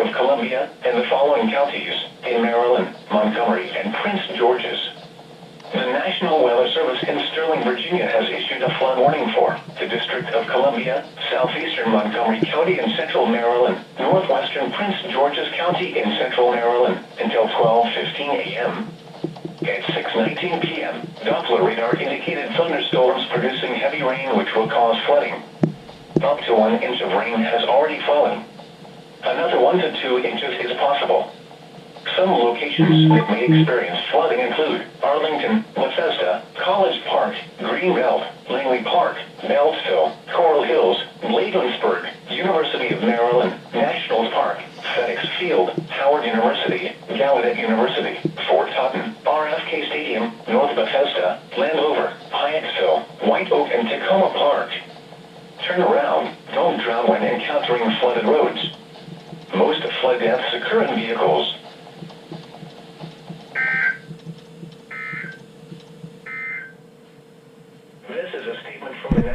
of Columbia, and the following counties in Maryland, Montgomery, and Prince George's. The National Weather Service in Sterling, Virginia has issued a flood warning for the District of Columbia, southeastern Montgomery County in central Maryland, northwestern Prince George's County in central Maryland, until 12:15 a.m. At 6:19 p.m., Doppler radar indicated thunderstorms producing heavy rain which will cause flooding. Up to 1 inch of rain has already fallen. Another 1 to 2 inches is possible. Some locations that may experience flooding include Arlington, Bethesda, College Park, Greenbelt, Langley Park, Beltsville, Coral Hills, Bladensburg, University of Maryland, National Park, FedEx Field, Howard University, Gallaudet University, Fort Totten, RFK Stadium, North Bethesda, Landover, Hyattsville, White Oak, and Tacoma Park. Turn around, don't drown when encountering flooded roads. Most flood deaths occur in vehicles.